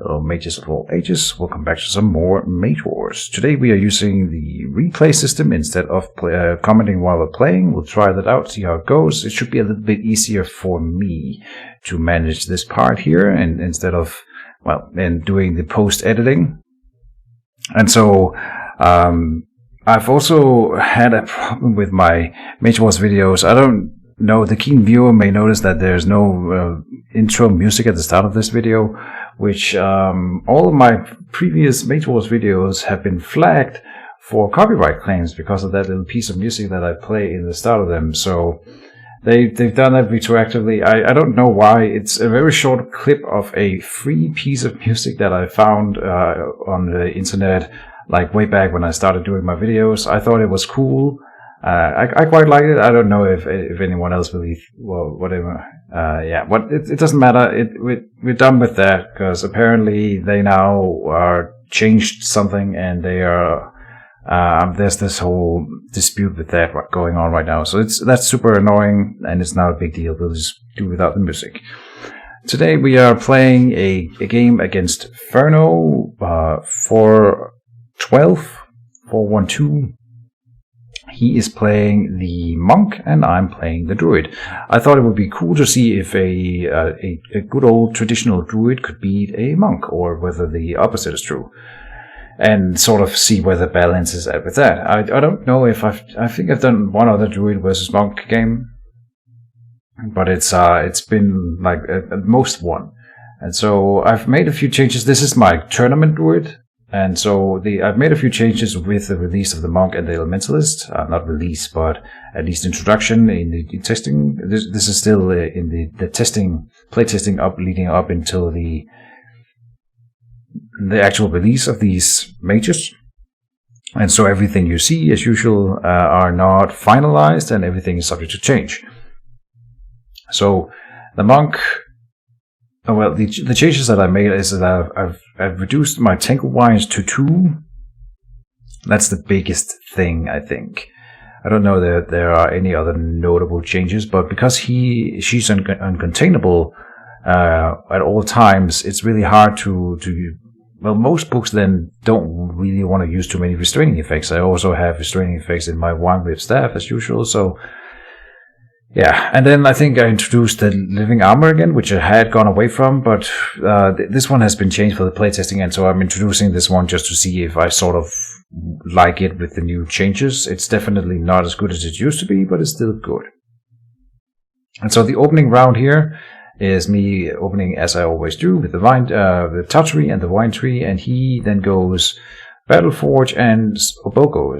Hello mages of all ages, welcome back to some more Mage Wars. Today we are using the replay system instead of commenting while we're playing. We'll try that out, see how it goes. It should be a little bit easier for me to manage this part here and instead of, well, doing the post-editing. And so, I've also had a problem with my Mage Wars videos. I don't know, the keen viewer may notice that there's no intro music at the start of this video, which all of my previous Mage Wars videos have been flagged for copyright claims because of that little piece of music that I play in the start of them. So they've done that retroactively. I don't know why. It's a very short clip of a free piece of music that I found on the internet, like way back when I started doing my videos. I thought it was cool. I quite like it. I don't know if anyone else believes, well, whatever. Yeah, but it doesn't matter. We're done with that because apparently they now are changed something and they are, there's this whole dispute with that going on right now. So that's super annoying and it's not a big deal. We'll just do without the music. Today we are playing a game against Ferno, 412. He is playing the monk and I'm playing the druid. I thought it would be cool to see if a good old traditional druid could beat a monk, or whether the opposite is true, and sort of see where the balance is at with that. I don't know if I think I've done one other druid versus monk game, but it's been like at most one. And so I've made a few changes. This is my tournament druid. And so I've made a few changes with the release of the Monk and the Elementalist. Not release, but at least introduction in the testing. This is still in the testing, playtesting leading up until the actual release of these mages. And so everything you see, as usual, are not finalized and everything is subject to change. So the Monk... Oh, well, the changes that I made is that I've reduced my Tangle Wines to 2. That's the biggest thing, I think. I don't know that there are any other notable changes, but because she's uncontainable at all times, it's really hard to well, most books then don't really want to use too many restraining effects. I also have restraining effects in my Wine Whip staff as usual, so yeah, and then I think I introduced the Living Armor again, which I had gone away from, but this one has been changed for the playtesting, and so I'm introducing this one just to see if I sort of like it with the new changes. It's definitely not as good as it used to be, but it's still good. And so the opening round here is me opening as I always do with the Touch Tree and the Wine Tree, and he then goes Battleforge and Obogo.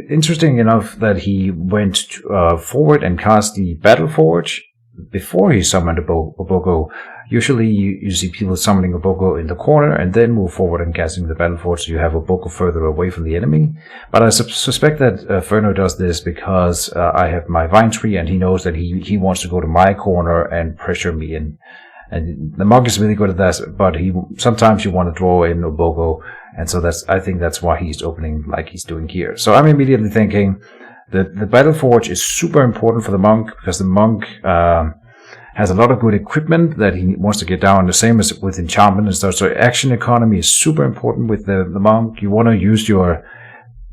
Interesting enough that he went forward and cast the Battleforge before he summoned Obogo. Usually you see people summoning Obogo in the corner and then move forward and casting the Battleforge, so you have Obogo further away from the enemy. But I suspect that Ferno does this because I have my Vine Tree and he knows that he wants to go to my corner and pressure me in. And the monk is really good at that, but sometimes you want to draw in Obogo, and so I think that's why he's opening like he's doing here. So I'm immediately thinking that the Battleforge is super important for the monk, because the monk has a lot of good equipment that he wants to get down, the same as with enchantment and stuff. So action economy is super important with the monk. You want to use your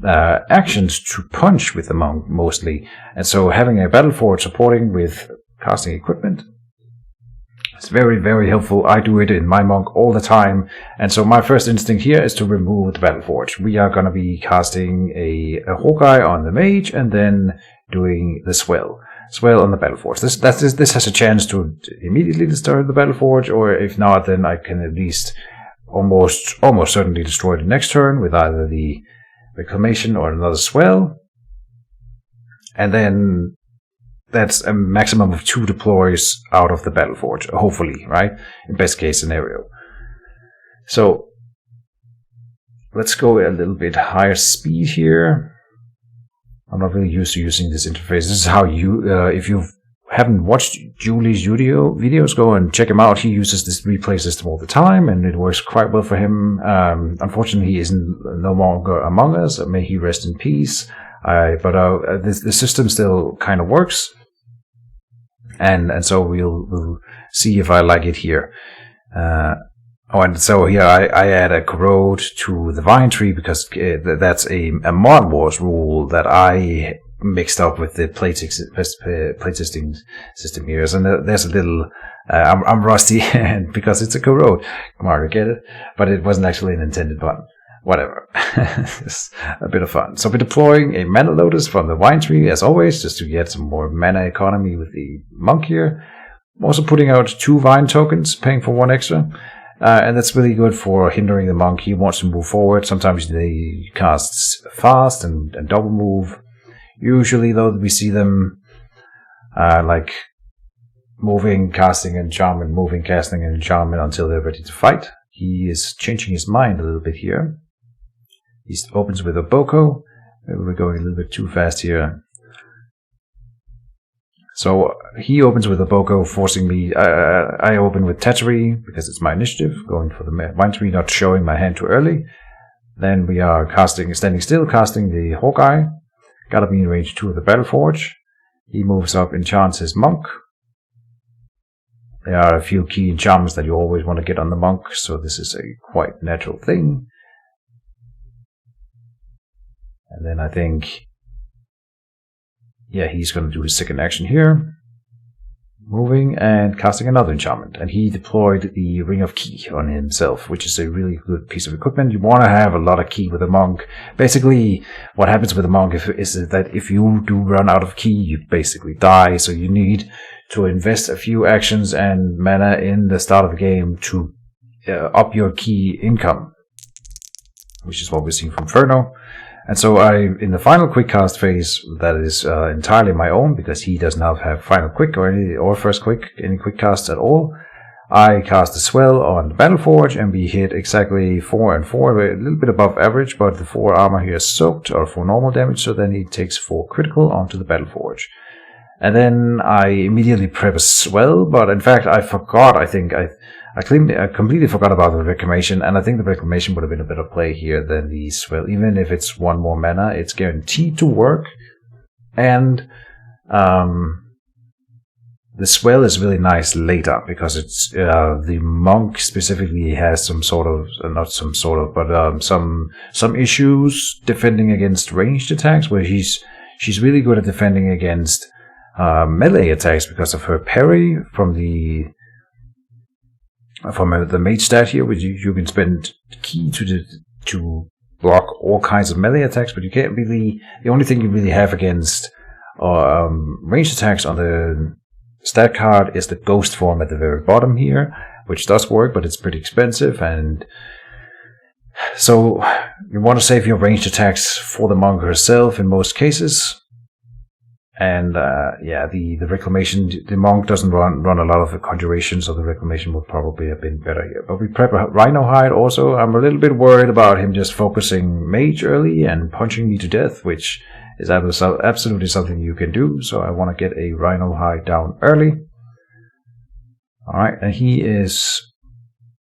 actions to punch with the monk mostly, and so having a Battleforge supporting with casting equipment, it's very, very helpful. I do it in my monk all the time. And so my first instinct here is to remove the Battleforge. We are going to be casting a Hawkeye on the Mage and then doing the Swell on the Battleforge. This has a chance to immediately destroy the Battleforge, or if not, then I can at least almost certainly destroy the next turn with either the Reclamation or another Swell. And then that's a maximum of 2 deploys out of the Battleforge, hopefully, right? In best case scenario. So let's go a little bit higher speed here. I'm not really used to using this interface. This is how you, if you haven't watched Julie's videos, go and check him out. He uses this replay system all the time, and it works quite well for him. Unfortunately, he isn't no longer among us. May he rest in peace. But the system still kind of works. And so we'll see if I like it here. Oh, and so here I add a corrode to the vine tree because that's a Mod Wars rule that I mixed up with the playtesting system here. So there's a little, I'm rusty and because it's a corrode. Come on, get it? But it wasn't actually an intended button. Whatever. It's a bit of fun. So we're deploying a mana lotus from the vine tree as always, just to get some more mana economy with the monk here. I'm also putting out 2 vine tokens, paying for 1 extra. And that's really good for hindering the monk. He wants to move forward. Sometimes they cast fast and double move. Usually, though, we see them like moving, casting, enchantment, moving, casting, and enchantment until they're ready to fight. He is changing his mind a little bit here. He opens with a Boko. We're going a little bit too fast here. So he opens with a Boko, forcing me. I open with Tattery because it's my initiative, going for the vine tree, not showing my hand too early. Then we are standing still, casting the Hawkeye. Gotta be in range 2 of the Battleforge. He moves up, enchants his monk. There are a few key enchantments that you always want to get on the monk, so this is a quite natural thing. And then I think, yeah, he's going to do his second action here. Moving and casting another enchantment. And he deployed the Ring of Ki on himself, which is a really good piece of equipment. You want to have a lot of Ki with a monk. Basically, what happens with a monk is that if you do run out of Ki, you basically die. So you need to invest a few actions and mana in the start of the game to up your Ki income, which is what we're seeing from Ferno. And so in the final quick cast phase, that is entirely my own because he does not have final quick or first quick, any quick casts at all. I cast a Swell on the Battleforge and we hit exactly 4 and 4, a little bit above average, but the 4 armor here is soaked or 4 normal damage, so then he takes 4 critical onto the Battleforge. And then I immediately prep a Swell, but in fact I forgot, I think I completely forgot about the Reclamation, and I think the Reclamation would have been a better play here than the Swell. Even if it's 1 more mana, it's guaranteed to work. And the Swell is really nice later, because it's the monk specifically has some issues defending against ranged attacks, where she's really good at defending against melee attacks because of her parry from the mage stat here, which you can spend Ki to block all kinds of melee attacks, but you can't really. The only thing you really have against ranged attacks on the stat card is the ghost form at the very bottom here, which does work, but it's pretty expensive, and so you want to save your ranged attacks for the monk herself in most cases. And yeah, the Reclamation, the monk doesn't run a lot of the conjuration, so the Reclamation would probably have been better here. But we prep a Rhino Hide also. I'm a little bit worried about him just focusing Mage early and punching me to death, which is absolutely something you can do. So I want to get a Rhino Hide down early. Alright, and he is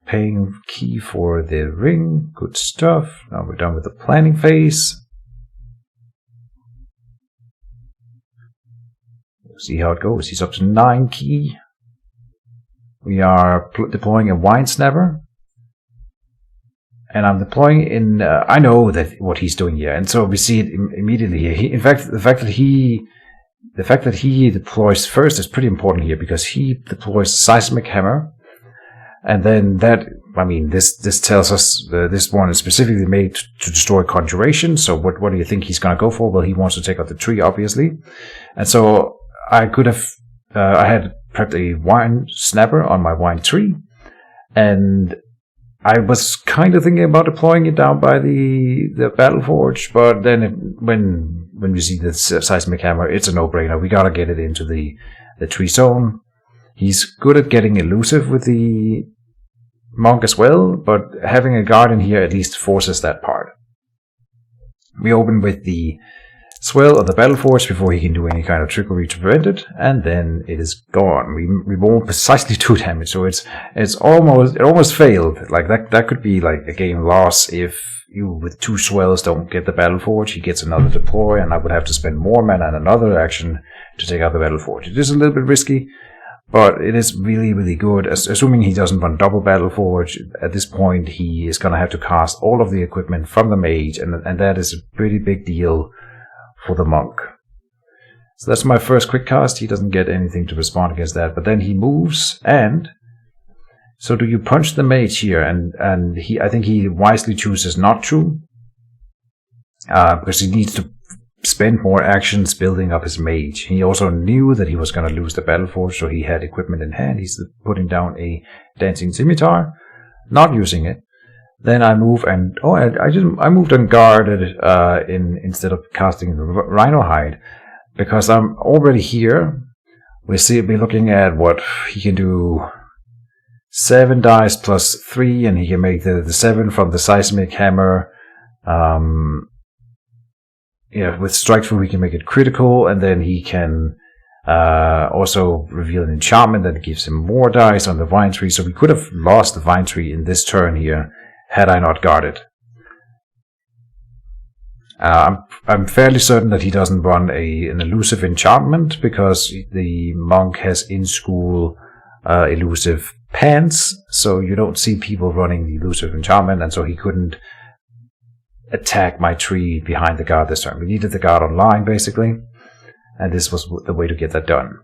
paying Ki for the ring. Good stuff. Now we're done with the planning phase. See how it goes. He's up to 9 Ki. We are deploying a Wine Snapper. And I'm deploying in... I know that what he's doing here. And so we see it immediately here. In fact, the fact that he deploys first is pretty important here, because he deploys Seismic Hammer. And then that... I mean, this tells us this one is specifically made to destroy conjuration. So what do you think he's going to go for? Well, he wants to take out the tree, obviously. And so I could have, I had prepped a Wine Snapper on my wine tree, and I was kind of thinking about deploying it down by the Battleforge, but then when we see the Seismic Hammer, it's a no-brainer. We gotta get it into the tree zone. He's good at getting elusive with the monk as well, but having a guardian here at least forces that part. We open with the Swell of the Battleforge before he can do any kind of trickery to prevent it, and then it is gone. We won't precisely 2 damage, so it almost failed. Like that could be like a game loss if you with 2 Swells don't get the Battleforge. He gets another deploy, and I would have to spend more mana and another action to take out the Battleforge. It is a little bit risky, But it is really, really good. Assuming he doesn't run double Battle Forge, at this point he is going to have to cast all of the equipment from the Mage, and that is a pretty big deal for the Monk. So that's my first quick cast. He doesn't get anything to respond against that, but then he moves, and so do you punch the Mage here? And I think he wisely chooses not to, because he needs to spend more actions building up his Mage. He also knew that he was going to lose the Battle Forge, so he had equipment in hand. He's putting down a Dancing Scimitar, not using it. Then I move and I moved and guarded instead of casting the Rhino Hide, because I'm already here. We're looking at what he can do. 7 dice plus 3, and he can make the 7 from the Seismic Hammer. With Strike Through, he can make it critical, and then he can also reveal an enchantment that gives him more dice on the Vine Tree. So we could have lost the Vine Tree in this turn here had I not guarded. I'm fairly certain that he doesn't run an elusive enchantment, because the Monk has in school elusive pants, so you don't see people running the elusive enchantment, and so he couldn't attack my tree behind the guard this turn. We needed the guard online, basically, and this was the way to get that done.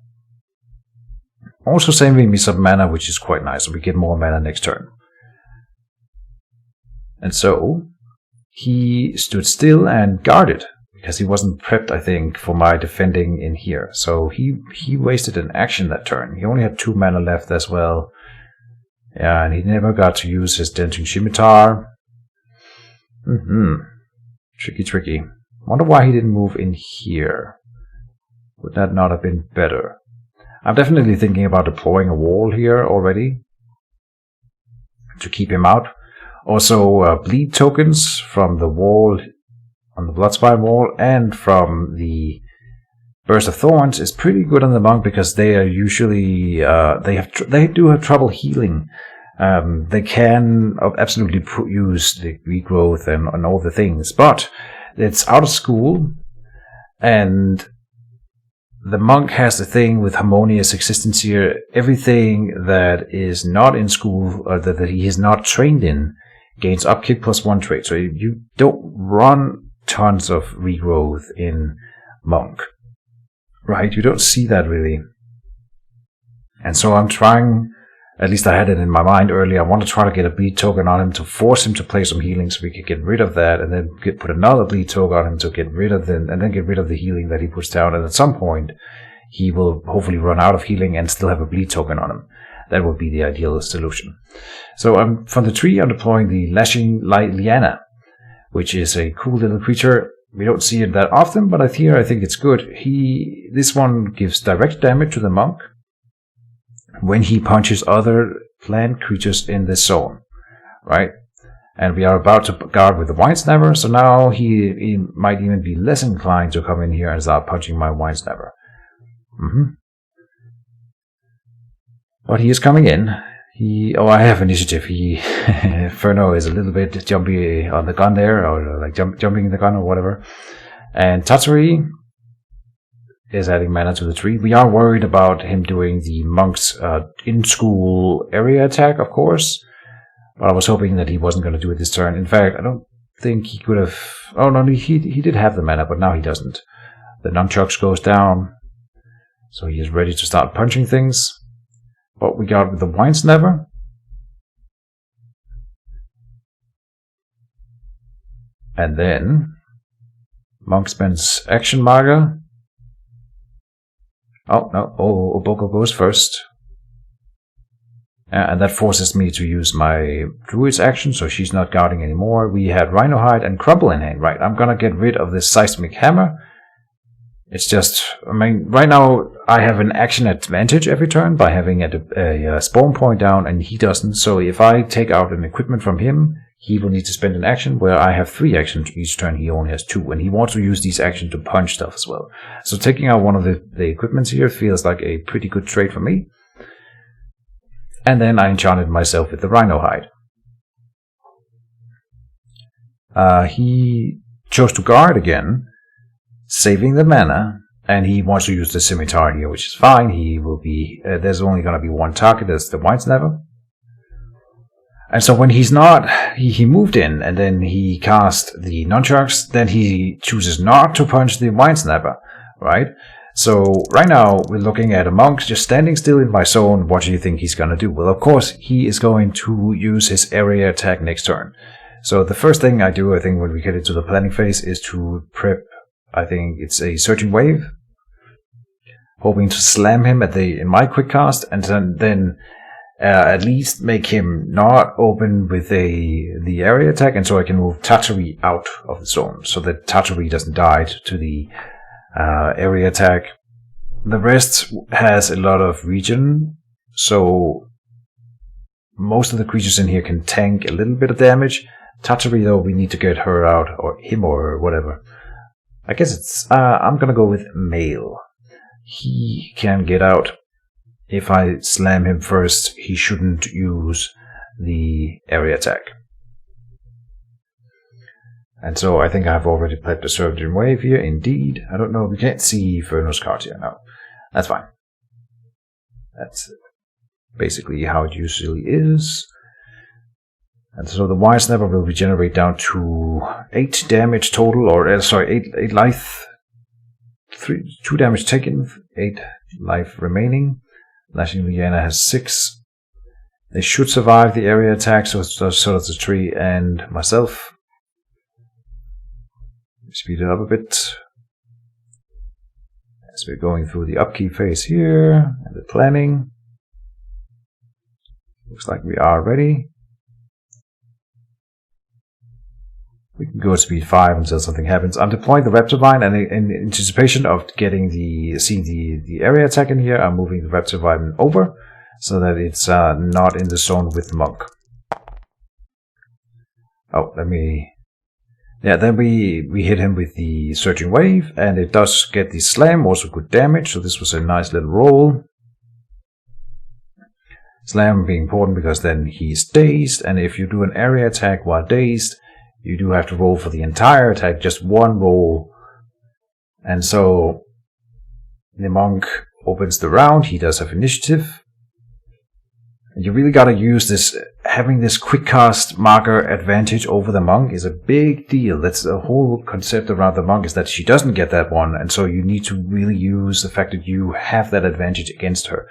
Also saving me some mana, which is quite nice, so we get more mana next turn. And so he stood still and guarded, because he wasn't prepped, I think, for my defending in here. So he wasted an action that turn. He only had 2 mana left as well. Yeah, and he never got to use his Dancing Scimitar. Tricky. Wonder why he didn't move in here. Would that not have been better? I'm definitely thinking about deploying a wall here already to keep him out. Also, bleed tokens from the wall, on the Bloodspine wall, and from the Burst of Thorns is pretty good on the Monk, because they are usually they do have trouble healing. They can absolutely use the regrowth and all the things, but it's out of school, and the Monk has the thing with harmonious existence here. Everything that is not in school, or that he is not trained in, gains upkick +1 trait. So you don't run tons of regrowth in Monk, right? You don't see that really. And so I'm trying, at least I had it in my mind earlier, I want to try to get a bleed token on him to force him to play some healing, so we could get rid of that, and then put another bleed token on him to get rid of and then get rid of the healing that he puts down. And at some point, he will hopefully run out of healing and still have a bleed token on him. That would be the ideal solution. So from the tree, I'm deploying the Lashing Light Liana, which is a cool little creature. We don't see it that often, but I think it's good. This one gives direct damage to the Monk when he punches other plant creatures in this zone, right? And we are about to guard with the Winesnapper, so now he might even be less inclined to come in here and start punching my Winesnapper. But he is coming in. I have initiative. Furno is a little bit jumpy on the gun there, or like jumping the gun or whatever. And Tatsuri is adding mana to the tree. We are worried about him doing the Monk's in-school area attack, of course. But I was hoping that he wasn't going to do it this turn. In fact, I don't think he could have... Oh, no, he did have the mana, but now he doesn't. The nunchucks goes down, so he is ready to start punching things. But we got the Winesnapper. And then Monk spends Action Marker. Oh, no. Oboko goes first. And that forces me to use my Druid's action, so she's not guarding anymore. We had Rhino Hide and Crumble in hand, right? I'm gonna get rid of this Seismic Hammer. It's just, right now I have an action advantage every turn by having a spawn point down, and he doesn't. So if I take out an equipment from him, he will need to spend an action, where I have 3 actions each turn. He only has 2, and he wants to use these actions to punch stuff as well. So taking out one of the equipments here feels like a pretty good trade for me. And then I enchanted myself with the Rhino Hide. He chose to guard again, saving the mana, and he wants to use the scimitar here, which is fine. He will be, there's only going to be one target, that's the White Snapper. And so when he's not, he moved in, and then he cast the nunchucks, then he chooses not to punch the White Snapper, right? So right now we're looking at a monk just standing still in my zone. What do you think he's going to do? Well, of course, he is going to use his area attack next turn. So the first thing I do, I think, when we get into the planning phase is to prep, I think it's a Searching Wave, hoping to slam him in my quick cast, and then at least make him not open with the area attack, and so I can move Tatari out of the zone, so that Tatari doesn't die to the area attack. The rest has a lot of regen, so most of the creatures in here can tank a little bit of damage. Tatari, though, we need to get her out, or him, or whatever. I guess it's, I'm gonna go with male. He can get out. If I slam him first, he shouldn't use the area attack. And so I think I've already played the Searching Wave here, indeed. I don't know, we can't see Furno's card here now. That's fine. That's basically how it usually is. And so the White Snapper will regenerate down to 8 damage total, or 8 life. 2 damage taken, 8 life remaining. Lashing Liana has 6. They should survive the area attack, so does the tree and myself. Speed it up a bit. As we're going through the upkeep phase here, and the planning. Looks like we are ready. We can go to speed 5 until something happens. I'm deploying the Raptor Vine, and in anticipation of seeing the area attack in here, I'm moving the Raptor Vine over so that it's not in the zone with the monk. Oh, then we hit him with the Searching Wave, and it does get the slam, also good damage, so this was a nice little roll. Slam being important because then he's dazed, and if you do an area attack while dazed, you do have to roll for the entire attack, just one roll. And so the monk opens the round, he does have initiative. And you really gotta use this, having this quick cast marker advantage over the monk is a big deal. That's the whole concept around the monk, is that she doesn't get that one, and so you need to really use the fact that you have that advantage against her.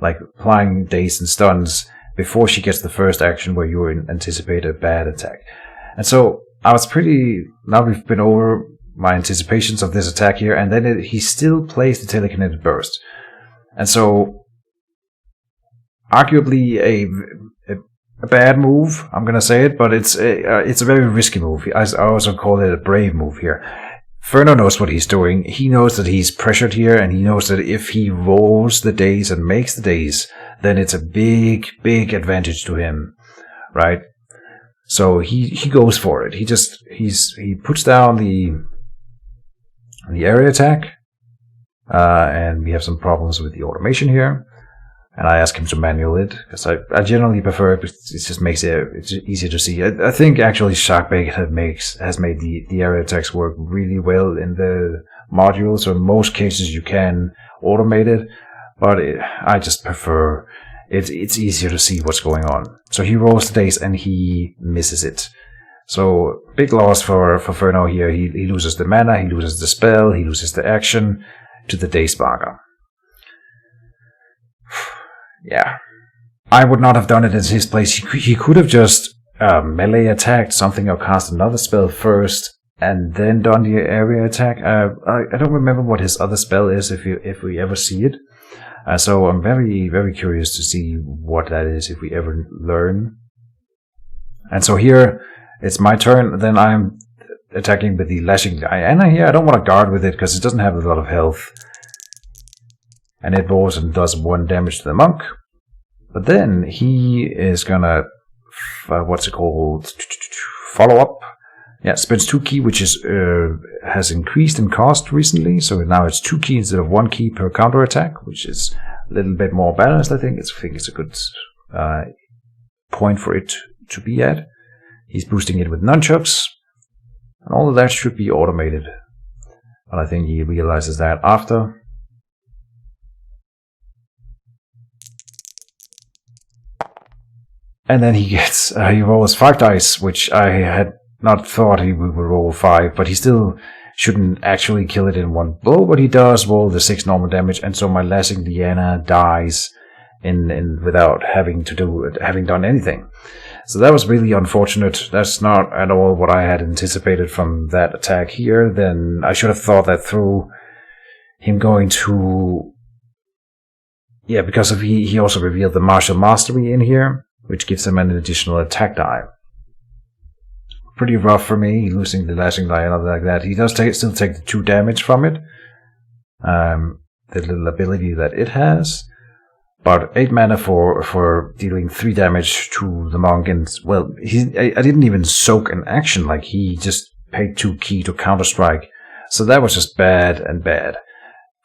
Like applying daze and stuns before she gets the first action where you anticipate a bad attack. And so I was now we've been over my anticipations of this attack here, and then he still plays the Telekinetic Burst. And so arguably a bad move, I'm going to say it, but it's a very risky move. I also call it a brave move here. Furno knows what he's doing. He knows that he's pressured here, and he knows that if he rolls the daze and makes the daze, then it's a big, big advantage to him, right? So he goes for it. He puts down the area attack, and we have some problems with the automation here. And I ask him to manual it, because I generally prefer it, but it just makes it's easier to see. I think actually Sharkbait has made the area attacks work really well in the module, so in most cases you can automate it, but I just prefer it's easier to see what's going on. So he rolls the daze and he misses it. So big loss for Furno here. He loses the mana, he loses the spell, he loses the action to the daze marker. Yeah, I would not have done it in his place. He could have just melee attacked something or cast another spell first and then done the area attack. I don't remember what his other spell is if we ever see it. So I'm very, very curious to see what that is if we ever learn. And so here it's my turn. Then I'm attacking with the Lashing Diana here. I don't want to guard with it because it doesn't have a lot of health. And it rolls and does 1 damage to the monk. But then he is gonna, follow up. Yeah, spends 2 ki, which is has increased in cost recently. So now it's 2 ki instead of 1 ki per counter attack, which is a little bit more balanced. I think it's a good point for it to be at. He's boosting it with nunchucks, and all of that should be automated. But I think he realizes that after. And then he gets, he rolls 5 dice, which I had not thought he would roll 5, but he still shouldn't actually kill it in one blow, but he does roll the 6 normal damage, and so my Lashing Liana dies in without having done anything. So that was really unfortunate. That's not at all what I had anticipated from that attack here. Then I should have thought that through, him going to... Yeah, because of he also revealed the Martial Mastery in here, which gives him an additional attack die. Pretty rough for me, losing the Lashing Liana like that. He does still take the 2 damage from it. The little ability that it has. But 8 mana for dealing 3 damage to the monk, and well, I didn't even soak an action, like he just paid 2 key to counter-strike. So that was just bad and bad,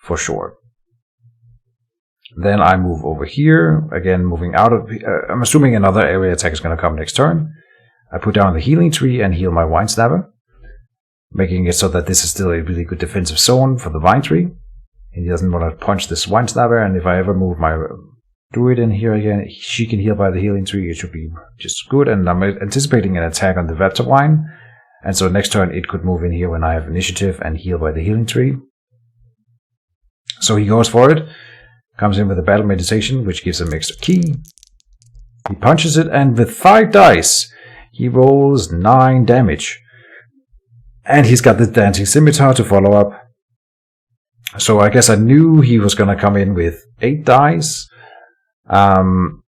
for sure. Then I move over here, again moving out of... I'm assuming another area attack is going to come next turn. I put down the healing tree and heal my Vine Snapper, making it so that this is still a really good defensive zone for the Vine Tree. He doesn't want to punch this Vine Snapper, and if I ever move my Druid in here again, she can heal by the healing tree. It should be just good, and I'm anticipating an attack on the Raptor Vine, and so next turn it could move in here when I have initiative and heal by the healing tree. So he goes for it, comes in with a Battle Meditation, which gives him extra key. He punches it, and with 5 dice, he rolls 9 damage. And he's got the Dancing Scimitar to follow up. So I guess I knew he was going to come in with 8 dice. And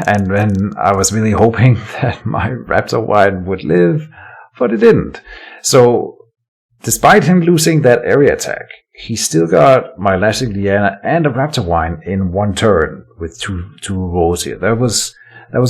then I was really hoping that my Raptor Wine would live, but it didn't. So despite him losing that area attack, he still got my Lashing Liana and a Raptor Wine in one turn with two rolls here. That was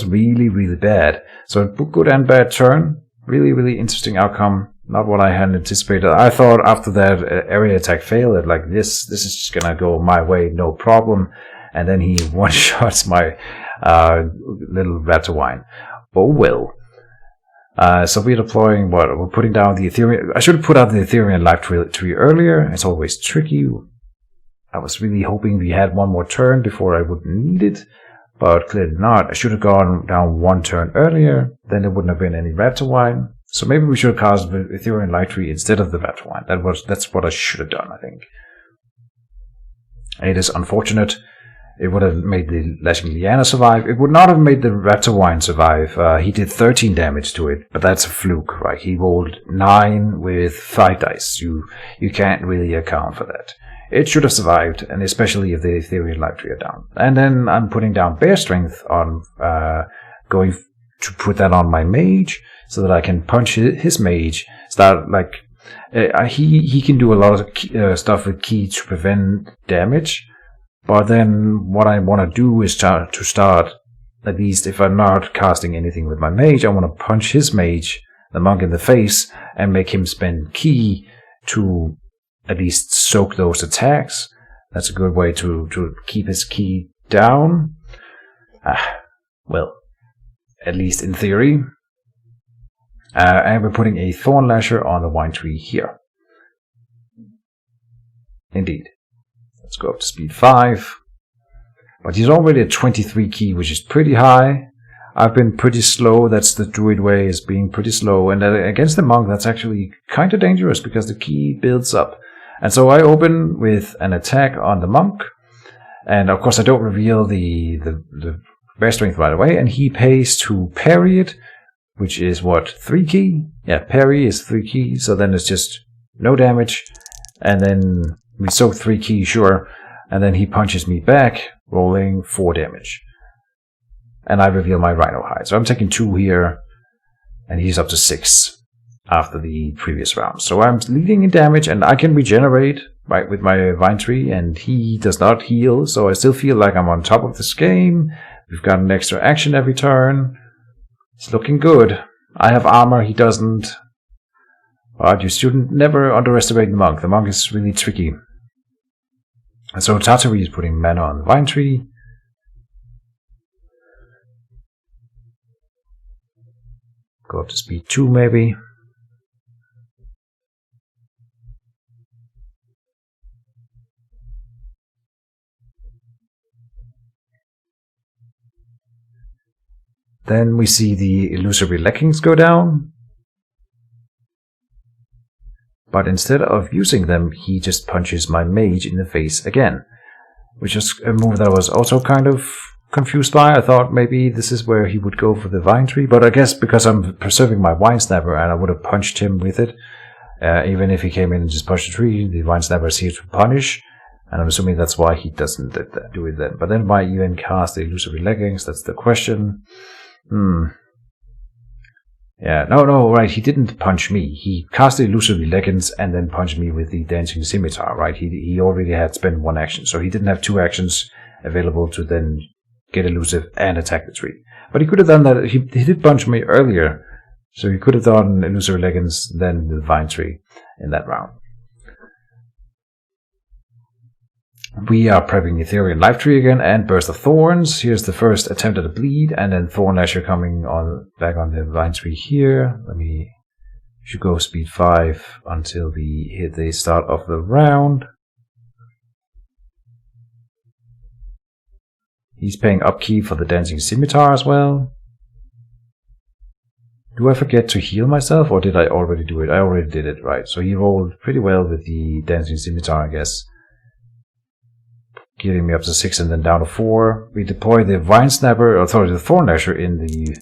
really, really bad. So good and bad turn. Really, really interesting outcome. Not what I had anticipated. I thought after that area attack failed, that like this is just gonna go my way, no problem. And then he one-shots my little Raptor Wine. Oh well. So we're deploying what? We're putting down the Ethereum. I should have put out the Ethereum Life Tree earlier. It's always tricky. I was really hoping we had one more turn before I would need it, but clearly not. I should have gone down 1 turn earlier. Then there wouldn't have been any Raptor Wine. So maybe we should have cast the Ethereum Life Tree instead of the Raptor Wine. That's what I should have done, I think. It is unfortunate. It would have made the Lashing Liana survive. It would not have made the Raptor Wine survive. He did 13 damage to it, but that's a fluke, right? He rolled 9 with 5 dice. You can't really account for that. It should have survived, and especially if the Ethereal Life Tree are down. And then I'm putting down Bear Strength on, going to put that on my Mage, so that I can punch his Mage. Start like, he can do a lot of stuff with key to prevent damage. But then what I want to do is to start, at least if I'm not casting anything with my Mage, I want to punch his Mage, the monk, in the face and make him spend key to at least soak those attacks. That's a good way to keep his key down. Well, at least in theory. And we're putting a Thorn Lasher on the Vine Tree here. Indeed. Let's go up to speed 5. But he's already at 23 key, which is pretty high. I've been pretty slow. That's the Druid way, is being pretty slow. And against the monk, that's actually kind of dangerous because the key builds up. And so I open with an attack on the monk. And of course, I don't reveal the Bear Strength right away. And he pays to parry it, which is what, 3 key? Yeah, parry is 3 key. So then it's just no damage. And then we soak 3 key, sure. And then he punches me back, rolling 4 damage. And I reveal my Rhino Hide. So I'm taking 2 here, and he's up to 6 after the previous round. So I'm leading in damage, and I can regenerate right with my Vine Tree, and he does not heal. So I still feel like I'm on top of this game. We've got an extra action every turn. It's looking good. I have armor, he doesn't. But you shouldn't never underestimate the monk. The monk is really tricky. And so Tatari is putting mana on the Vine Tree. Go up to speed 2 maybe. Then we see the illusory leggings go down. But instead of using them, he just punches my mage in the face again. Which is a move that I was also kind of confused by. I thought maybe this is where he would go for the vine tree. But I guess because I'm preserving my vine snapper and I would have punched him with it. Even if he came in and just punched the tree, the vine snapper is here to punish. And I'm assuming that's why he doesn't do it then. But then why even cast the illusory leggings? That's the question. Yeah, no, right, he didn't punch me. He cast the illusory leggings and then punched me with the dancing scimitar, right? He already had spent one action, so he didn't have two actions available to then get elusive and attack the tree. But he could have done that. He did punch me earlier, so he could have done illusory leggings, then the vine tree in that round. We are prepping Ethereal Life Tree again and Burst of Thorns. Here's the first attempt at a bleed, and then Thorn Lasher coming on back on the vine tree here. Should go speed 5 until we hit the start of the round. He's paying upkeep for the Dancing Scimitar as well. Do I forget to heal myself, or did I already do it? I already did it, right. So he rolled pretty well with the Dancing Scimitar, I guess. Getting me up to 6 and then down to 4. We deploy the the Thorn Lasher in the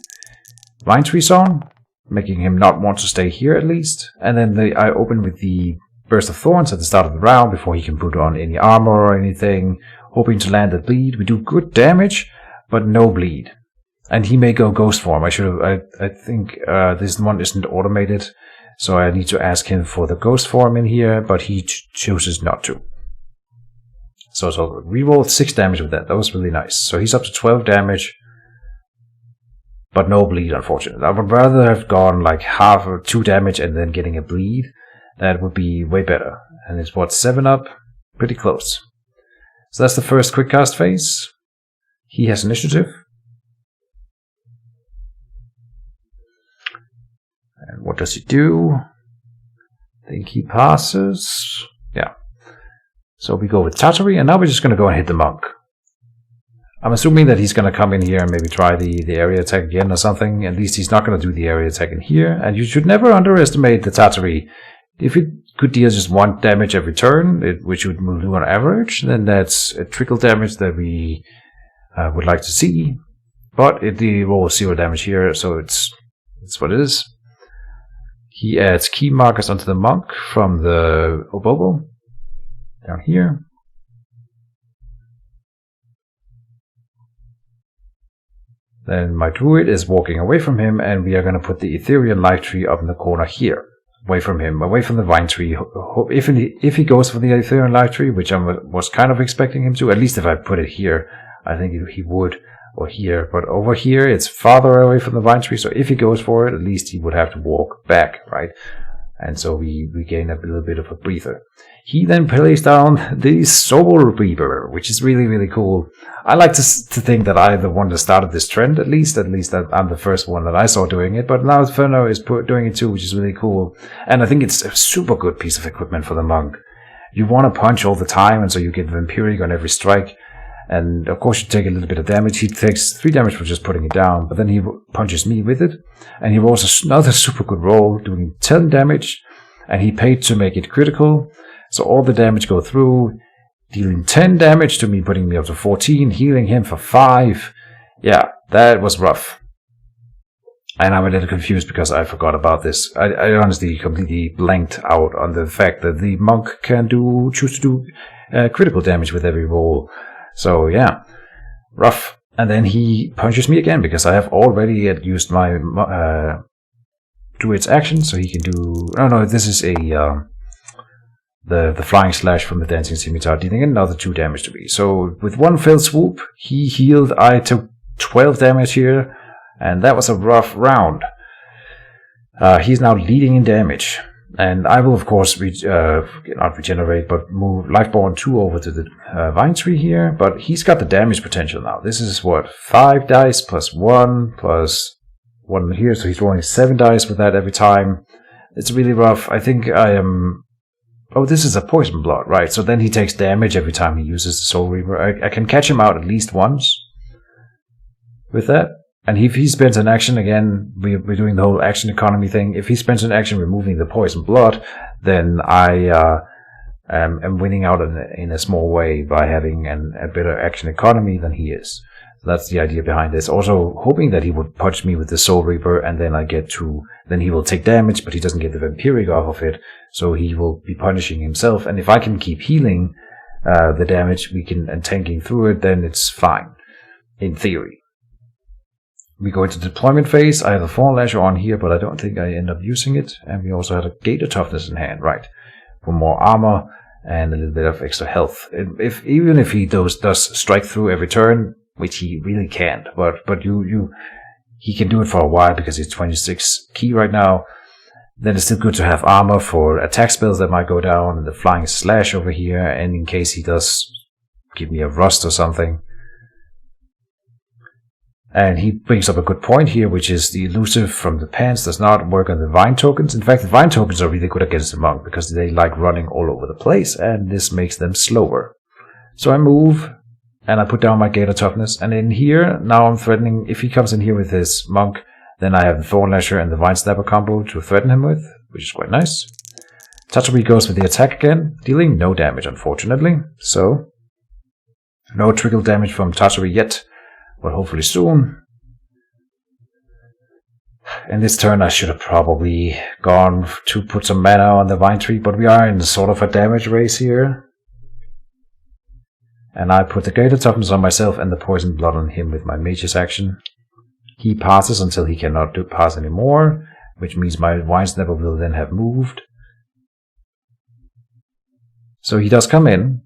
Vine Tree zone, making him not want to stay here at least. And then I open with the Burst of Thorns at the start of the round before he can put on any armor or anything, hoping to land a bleed. We do good damage, but no bleed. And he may go Ghost Form. I think this one isn't automated, so I need to ask him for the Ghost Form in here, but he chooses not to. So we rolled 6 damage with that. That was really nice. So he's up to 12 damage, but no bleed, unfortunately. I would rather have gone like half or 2 damage and then getting a bleed. That would be way better. And it's what, 7 up? Pretty close. So that's the first quick cast phase. He has initiative. And what does he do? I think he passes. Yeah. So we go with Tatari, and now we're just going to go and hit the monk. I'm assuming that he's going to come in here and maybe try the area attack again or something. At least he's not going to do the area attack in here. And you should never underestimate the Tatari. If it could deal just 1 damage every turn, which it will do on average, then that's a trickle damage that we would like to see. But it rolls 0 damage here, so it's what it is. He adds key markers onto the monk from the Obobo. Down here. Then my Druid is walking away from him, and we are going to put the Ethereal Life Tree up in the corner here. Away from him, away from the Vine Tree. If he goes for the Ethereal Life Tree, which I was kind of expecting him to, at least if I put it here, I think he would, or here. But over here, it's farther away from the Vine Tree, so if he goes for it, at least he would have to walk back, right? And so we gain a little bit of a breather. He then plays down the Soul Reaper, which is really, really cool. I like to think that I'm the one that started this trend, at least that I'm the first one that I saw doing it. But now Ferno is doing it too, which is really cool. And I think it's a super good piece of equipment for the monk. You want to punch all the time, and so you get Vampiric on every strike. And of course you take a little bit of damage. He takes 3 damage for just putting it down, but then he punches me with it. And he rolls another super good roll, doing 10 damage. And he paid to make it critical. So all the damage go through, dealing 10 damage to me, putting me up to 14, healing him for 5. Yeah, that was rough. And I'm a little confused because I forgot about this. I honestly completely blanked out on the fact that the monk can choose to do critical damage with every roll. So yeah, rough. And then he punches me again because I have already used my Druid's action, so he can do... No, this is the Flying Slash from the Dancing Scimitar, dealing another 2 damage to me. So with one fell swoop, he healed. I took 12 damage here, and that was a rough round. He's now leading in damage. And I will, of course, not regenerate, but move Lifeborn 2 over to the Vine Tree here. But he's got the damage potential now. This is what? 5 dice plus 1 plus 1 here. So he's rolling 7 dice with that every time. It's really rough. I think I am... Oh, this is a Poison Blood, right. So then he takes damage every time he uses the Soul Reaper. I can catch him out at least once with that. And if he spends an action, again, we're doing the whole action economy thing. If he spends an action removing the poison blood, then I am winning out in a small way by having a better action economy than he is. So that's the idea behind this. Also hoping that he would punch me with the Soul Reaper, and then he will take damage, but he doesn't get the Vampiric off of it, so he will be punishing himself. And if I can keep healing the damage and tanking through it, then it's fine, in theory. We go into deployment phase. I have a Thorn Lasher on here, but I don't think I end up using it. And we also had a Gate of Toughness in hand, right? For more armor and a little bit of extra health. Even if he does strike through every turn, which he really can't, but he can do it for a while because he's 26 key right now, then it's still good to have armor for attack spells that might go down, and the Flying Slash over here, and in case he does give me a Rust or something. And he brings up a good point here, which is the elusive from the pants does not work on the Vine tokens. In fact, the Vine tokens are really good against the monk because they like running all over the place, and this makes them slower. So I move, and I put down my Gate of Toughness, and in here, now I'm threatening, if he comes in here with his monk, then I have the Thorn Lasher and the Vine Snapper combo to threaten him with, which is quite nice. Tatari goes with the attack again, dealing no damage, unfortunately. So, no trickle damage from Tatari yet, but hopefully soon. And this turn I should have probably gone to put some mana on the Vine Tree, but we are in sort of a damage race here. And I put the Gate of Toughness on myself and the Poison Blood on him with my Mage's action. He passes until he cannot pass anymore, which means my Vine Snapper will then have moved. So he does come in,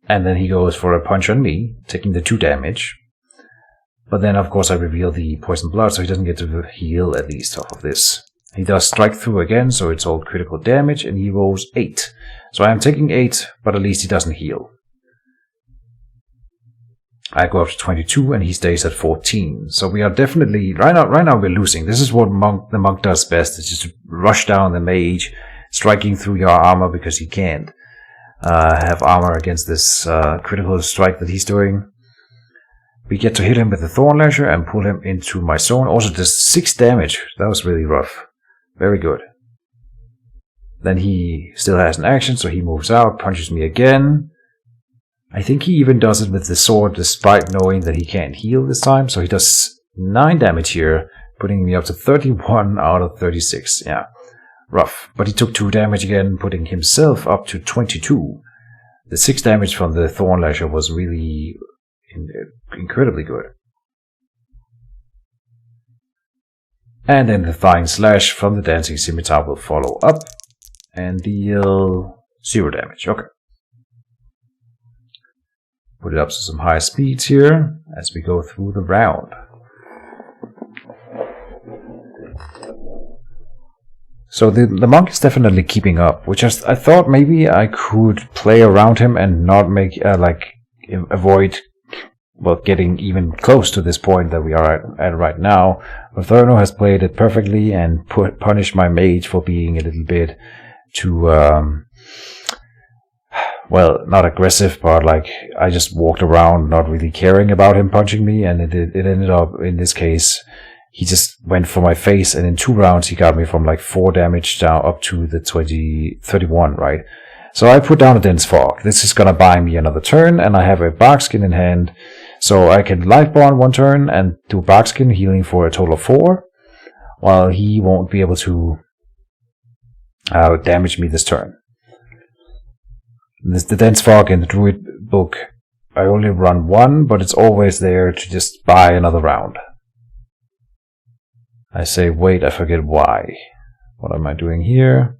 and then he goes for a punch on me, taking the 2 damage. But then, of course, I reveal the Poison Blood, so he doesn't get to heal at least off of this. He does strike through again, so it's all critical damage, and he rolls 8. So I am taking 8, but at least he doesn't heal. I go up to 22, and he stays at 14. So we are definitely, right now we're losing. This is what the monk does best, is just to rush down the mage, striking through your armor because he can't have armor against this critical strike that he's doing. We get to hit him with the Thorn Lasher and pull him into my zone. Also does 6 damage. That was really rough. Very good. Then he still has an action, so he moves out, punches me again. I think he even does it with the sword despite knowing that he can't heal this time. So he does 9 damage here, putting me up to 31 out of 36. Yeah, rough. But he took 2 damage again, putting himself up to 22. The 6 damage from the Thorn Lasher was really incredibly good. And then the Flying Slash from the Dancing Scimitar will follow up and deal 0 damage. Okay. Put it up to some high speeds here as we go through the round. So the monk is definitely keeping up, which I thought maybe I could play around him and not make avoid getting even close to this point that we are at right now. But Thurno has played it perfectly and punished my mage for being a little bit too, not aggressive, but I just walked around not really caring about him punching me, and it ended up, in this case, he just went for my face, and in 2 rounds he got me from 4 damage down up to the 31, right? So I put down a Dense Fog. This is gonna buy me another turn, and I have a Barkskin in hand, so I can Life Bond 1 turn and do Barkskin, healing for a total of 4, while he won't be able to damage me this turn. The Dense Fog in the Druid book, I only run 1, but it's always there to just buy another round. I say, wait, I forget why. What am I doing here?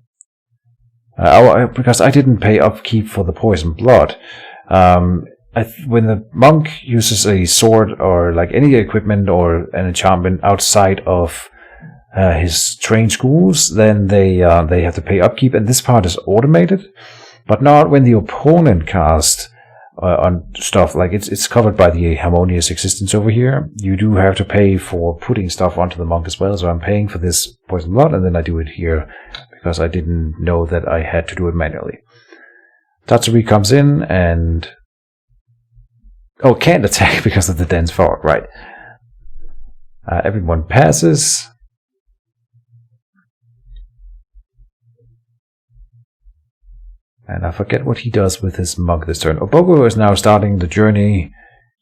Because I didn't pay upkeep for the Poison Blood. When the monk uses a sword or any equipment or an enchantment outside of his trained schools, then they have to pay upkeep, and this part is automated. But not when the opponent casts on stuff. It's covered by the Harmonious Existence over here. You do have to pay for putting stuff onto the monk as well. So I'm paying for this Poison Blood, and then I do it here because I didn't know that I had to do it manually. Tatsuri comes in and can't attack because of the Dense Fog, right? Everyone passes. And I forget what he does with his monk this turn. Obogo is now starting the journey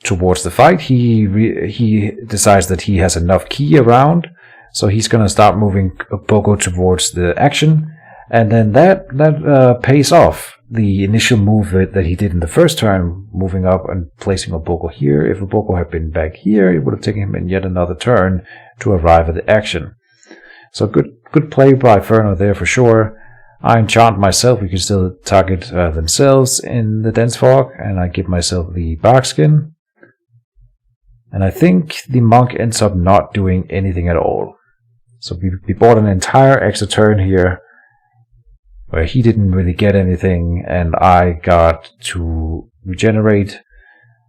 towards the fight. He decides that he has enough ki around, so he's going to start moving Obogo towards the action. And then that pays off the initial move that he did in the first turn, moving up and placing Obogo here. If Obogo had been back here, it would have taken him in yet another turn to arrive at the action. So good play by Ferno there for sure. I enchant myself. We can still target themselves in the dense fog, and I give myself the barkskin. And I think the monk ends up not doing anything at all. So we bought an entire extra turn here, where he didn't really get anything, and I got to regenerate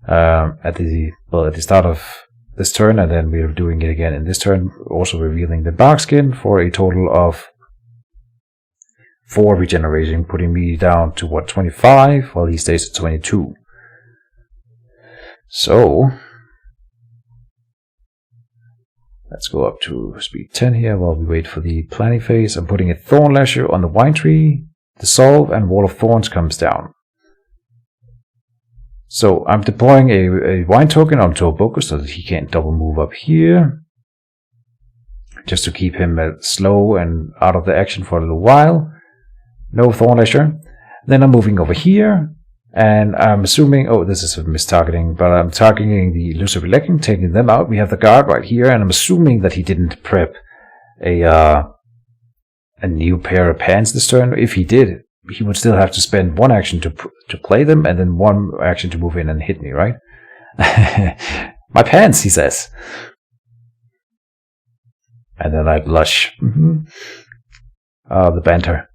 at the start of this turn, and then we're doing it again in this turn, also revealing the barkskin for a total of 4 regeneration, putting me down to 25, while he stays at 22. So let's go up to speed 10 here while we wait for the planning phase. I'm putting a Thorn Lasher on the Wine Tree, Dissolve, and Wall of Thorns comes down. So I'm deploying a Wine token onto Obogo so that he can't double move up here, just to keep him slow and out of the action for a little while. No Thorn Lasher. Then I'm moving over here, and I'm assuming, oh, this is a mistargeting, but I'm targeting the Illusory Legging, taking them out. We have the guard right here, and I'm assuming that he didn't prep a new pair of pants this turn. If he did, he would still have to spend 1 action to play them, and then 1 action to move in and hit me, right? My pants, he says. And then I blush. The banter.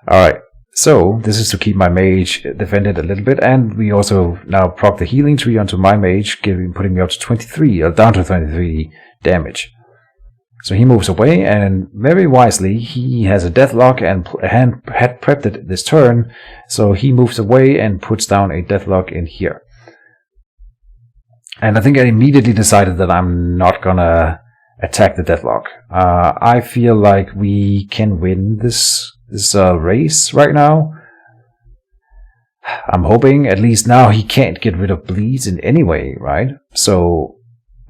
Alright, so this is to keep my mage defended a little bit, and we also now proc the healing tree onto my mage, putting me up to 23, or down to 23 damage. So he moves away, and very wisely, he has a deathlock and had prepped it this turn, so he moves away and puts down a deathlock in here. And I think I immediately decided that I'm not gonna attack the deathlock. I feel like we can win this race right now. I'm hoping. At least now he can't get rid of bleeds in any way, right? So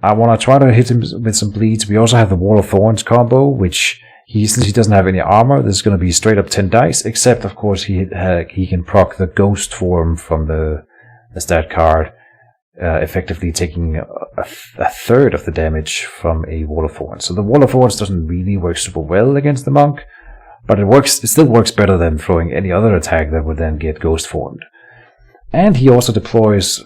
I want to try to hit him with some bleeds. We also have the Wall of Thorns combo, which since he doesn't have any armor, this is going to be straight up 10 dice, except of course he can proc the ghost form from the stat card, effectively taking a third of the damage from a Wall of Thorns. So the Wall of Thorns doesn't really work super well against the monk, but it still works better than throwing any other attack that would then get ghost formed. And he also puts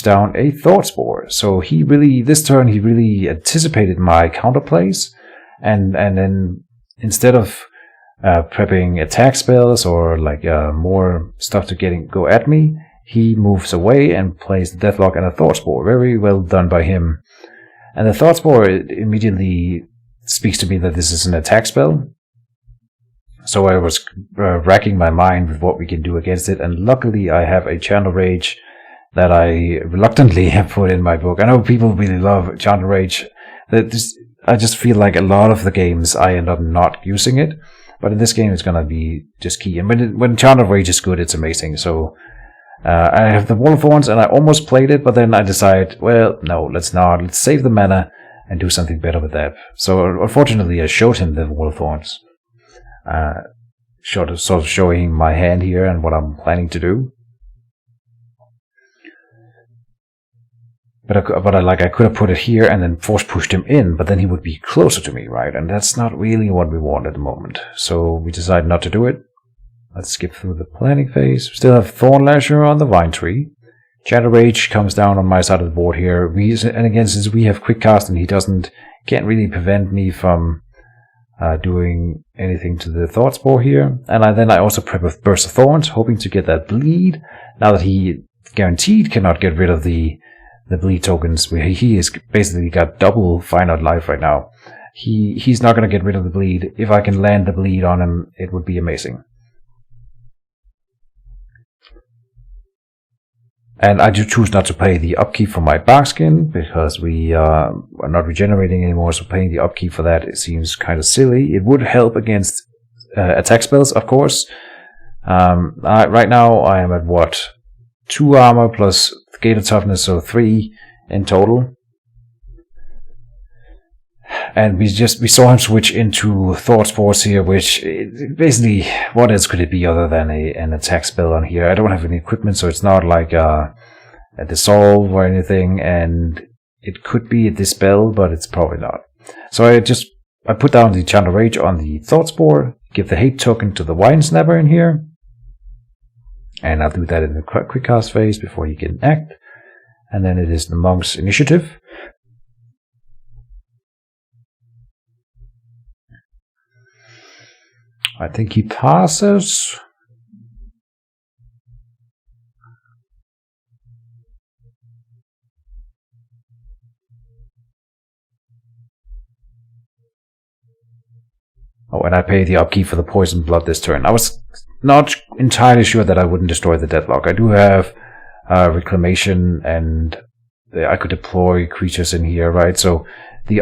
down a Thought Spore. So this turn he really anticipated my counterplays, and then instead of prepping attack spells or more stuff to go at me, he moves away and plays the Deathlock and a Thought Spore. Very well done by him. And the Thought Spore immediately speaks to me that this is an attack spell. So I was racking my mind with what we can do against it, and luckily I have a Channel Rage that I reluctantly have put in my book. I know people really love Channel Rage. I just feel like a lot of the games I end up not using it, but in this game it's gonna be just key. And when Channel Rage is good, it's amazing. So I have the Wall of Thorns, and I almost played it, but then I decided, well, no, let's not. Let's save the mana and do something better with that. So unfortunately I showed him the Wall of Thorns. Sort of showing my hand here and what I'm planning to do. But I could have put it here and then force pushed him in, but then he would be closer to me, right? And that's not really what we want at the moment. So we decided not to do it. Let's skip through the planning phase. We still have Thorn Lasher on the Vine Tree. Shadow Rage comes down on my side of the board here. And again, since we have quick cast and he can't really prevent me from doing anything to the Thought Spore here. And I also prep with Burst of Thorns, hoping to get that bleed. Now that he guaranteed cannot get rid of the bleed tokens, he is basically got double finite life right now. He's not going to get rid of the bleed. If I can land the bleed on him, it would be amazing. And I do choose not to pay the upkeep for my Barkskin, because we are not regenerating anymore, so paying the upkeep for that, it seems kind of silly. It would help against attack spells, of course. Right now I am at what? 2 armor plus Gator Toughness, so 3 in total. And we saw him switch into Thought Spores here, which basically, what else could it be other than an attack spell on here? I don't have any equipment, so it's not like a Dissolve or anything, and it could be a Dispel, but it's probably not. So I put down the Channel Rage on the Thought Spore, give the Hate token to the Wine Snapper in here, and I'll do that in the quick cast phase before he can act. And then it is the Monk's initiative. I think he passes. Oh, and I pay the upkeep for the Poison Blood this turn. I was not entirely sure that I wouldn't destroy the Deadlock. I do have Reclamation, and I could deploy creatures in here, right? So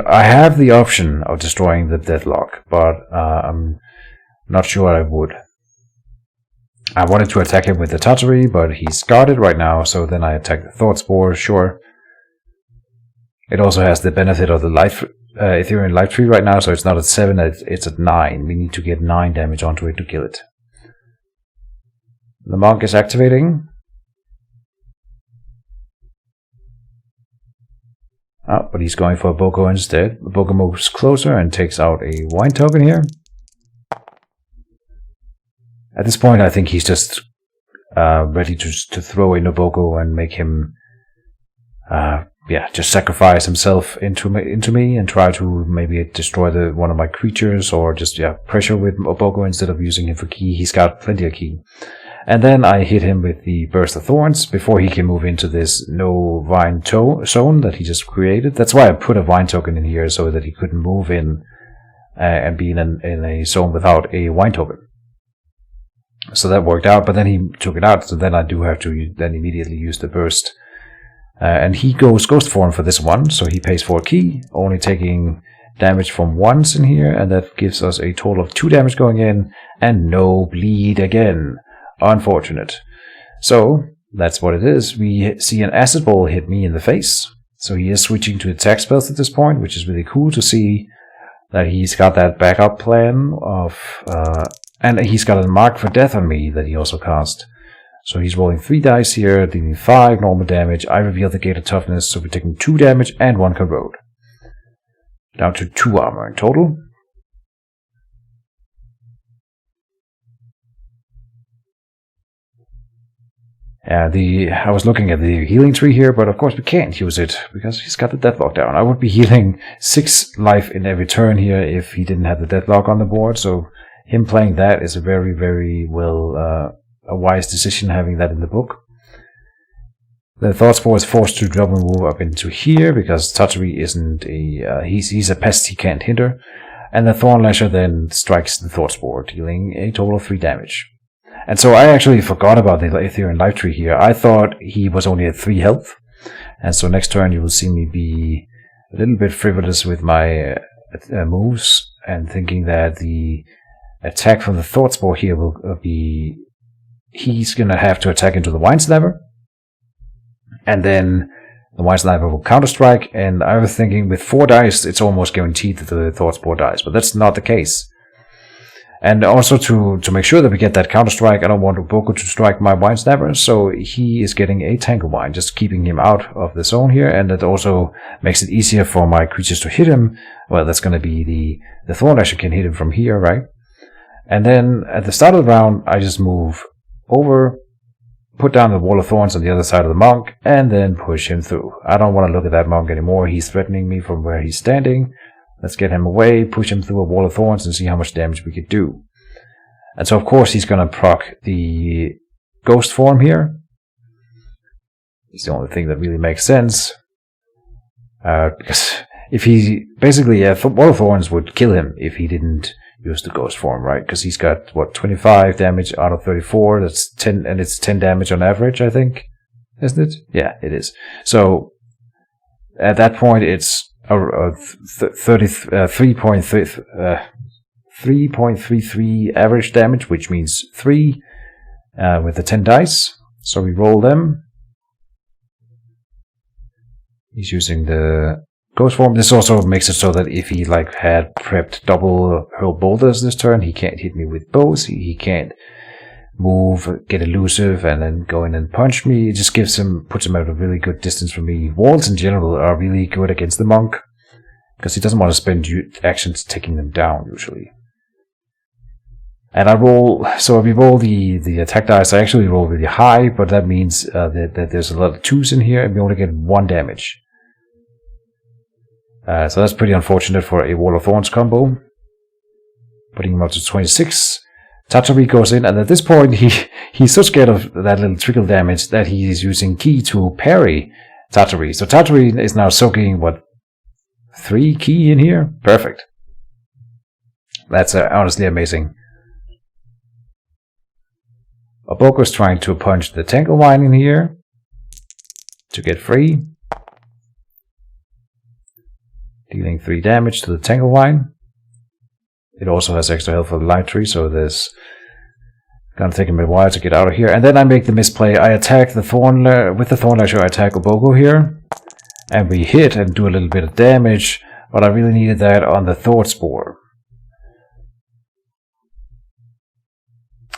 I have the option of destroying the Deadlock, but I'm not sure I would. I wanted to attack him with the Tattery, but he's guarded right now, so then I attack the Thought Spore, sure. It also has the benefit of the Ethereal Life Tree right now, so it's not at 7, it's at 9. We need to get 9 damage onto it to kill it. The Monk is activating. Oh, but he's going for a Boko instead. The Boko moves closer and takes out a Wine token here. At this point, I think he's just ready to throw in a Boko and make him, just sacrifice himself into me and try to maybe destroy one of my creatures, or just pressure with a Boko instead of using him for key. He's got plenty of key. And then I hit him with the Burst of Thorns before he can move into this no vine zone that he just created. That's why I put a Vine token in here, so that he couldn't move in and be in a zone without a Wine token. So that worked out, but then he took it out, so then I do have to then immediately use the Burst. And he goes Ghost Form for this one, so he pays 4 key, only taking damage from once in here, and that gives us a total of 2 damage going in, and no bleed again. Unfortunate. So, that's what it is. We see an Acid Ball hit me in the face, so he is switching to attack spells at this point, which is really cool to see that he's got that backup plan of... and he's got a Mark for Death on me that he also cast. So he's rolling 3 dice here, dealing 5 normal damage. I reveal the Gator Toughness, so we're taking 2 damage and 1 corrode. Down to 2 armor in total. I was looking at the healing tree here, but of course we can't use it because he's got the Deadlock down. I would be healing 6 life in every turn here if he didn't have the Deadlock on the board, so him playing that is a very, very a wise decision having that in the book. The Thought Spore is forced to double move up into here because Tattery isn't he's a pest he can't hinder. And the Thorn Lasher then strikes the Thought Spore, dealing a total of 3 damage. And so I actually forgot about the Ethereal Life Tree here. I thought he was only at 3 health. And so next turn you will see me be a little bit frivolous with my moves and thinking that the attack from the Thought Spore here will be... He's going to have to attack into the Wine Snapper. And then the Wine Snapper will counter-strike. And I was thinking with 4 dice, it's almost guaranteed that the Thought Spore dies. But that's not the case. And also to make sure that we get that counter-strike, I don't want Boko to strike my Wine Snapper. So he is getting a Tangle Wine, just keeping him out of the zone here. And that also makes it easier for my creatures to hit him. Well, that's going to be the Thorn Lasher can hit him from here, right? And then at the start of the round, I just move over, put down the Wall of Thorns on the other side of the Monk, and then push him through. I don't want to look at that Monk anymore. He's threatening me from where he's standing. Let's get him away, push him through a Wall of Thorns, and see how much damage we could do. And so, of course, he's going to proc the Ghost Form here. It's the only thing that really makes sense. Because if he... Basically, Wall of Thorns would kill him if he didn't use the Ghost Form, right? Because he's got, 25 damage out of 34. That's 10, and it's 10 damage on average, I think. isn't it? Yeah, it is. So at that point, it's 3.33 average damage, which means 3 with the 10 dice. So we roll them. He's using the Ghost Form. This also makes it so that if he had prepped double hurl boulders this turn, he can't hit me with both. He can't move, get elusive, and then go in and punch me. It just puts him at a really good distance from me. Walls in general are really good against the monk, because he doesn't want to spend actions taking them down usually. And we roll the attack dice. I actually roll really high, but that means that there's a lot of 2s in here, and we only get 1 damage. So that's pretty unfortunate for a Wall of Thorns combo. Putting him up to 26. Tatari goes in, and at this point he's so scared of that little trickle damage that he is using Ki to parry Tatari. So Tatari is now soaking, 3 Ki in here? Perfect. That's honestly amazing. Obogo's trying to punch the Tanglewine in here to get free. Dealing 3 damage to the Tanglewine. It also has extra health for the Light Tree, so there's gonna take him a while to get out of here. And then I make the misplay. I attack the Thorn with the Thorn Lasher. I attack Obogo here, and we hit and do a little bit of damage. But I really needed that on the Thought Spore.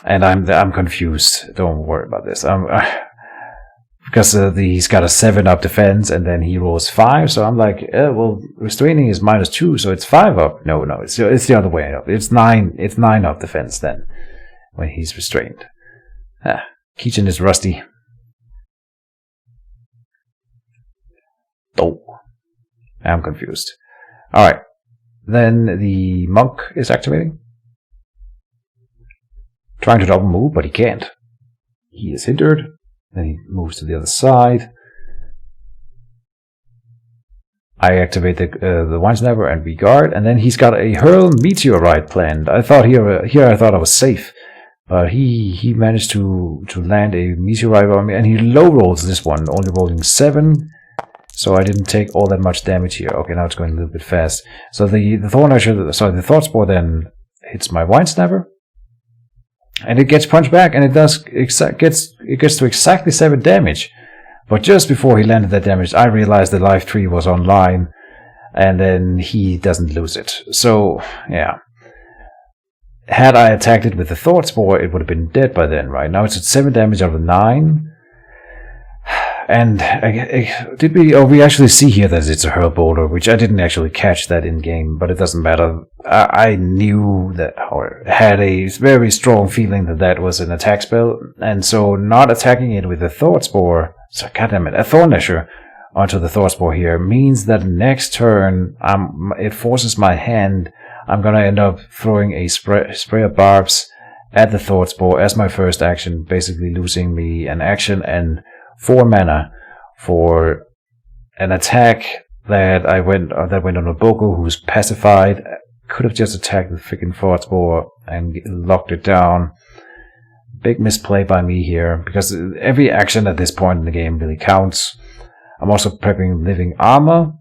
And I'm confused. Don't worry about this. Because he's got a 7-up defense, and then he rolls 5. So I'm like, well, restraining is -2, so it's 5 up. No, it's the other way up. It's 9. It's 9 up defense then when he's restrained. Keejchen is rusty. Oh, I'm confused. All right, then the monk is activating. Trying to double move, but he can't. He is hindered. Then he moves to the other side. I activate the Wine Snapper and Regard, and then he's got a Hurl Meteorite planned. I thought here I thought I was safe, but he managed to land a Meteorite on me, and he low rolls this one, only rolling 7. So I didn't take all that much damage here. Okay, now it's going a little bit fast. So the Thought Spore then hits my Wine Snapper. And it gets punched back, and it gets to exactly 7 damage. But just before he landed that damage, I realized the life tree was online, and then he doesn't lose it. So, yeah. Had I attacked it with the Thought Spore, it would have been dead by then, right? Now it's at 7 damage out of 9. And we actually see here that it's a Hurl Boulder, which I didn't actually catch that in game, but it doesn't matter. I knew that, or had a very strong feeling that was an attack spell, and so not attacking it with a Thought Spore, a Thorn Lasher onto the Thought Spore here means that next turn it forces my hand. I'm gonna end up throwing a spray of barbs at the Thought Spore as my first action, basically losing me an action and 4 mana for an attack that went on Obogo, who's pacified. Could have just attacked the freaking Thought Spore and locked it down. Big misplay by me here, because every action at this point in the game really counts. I'm also prepping Living Armor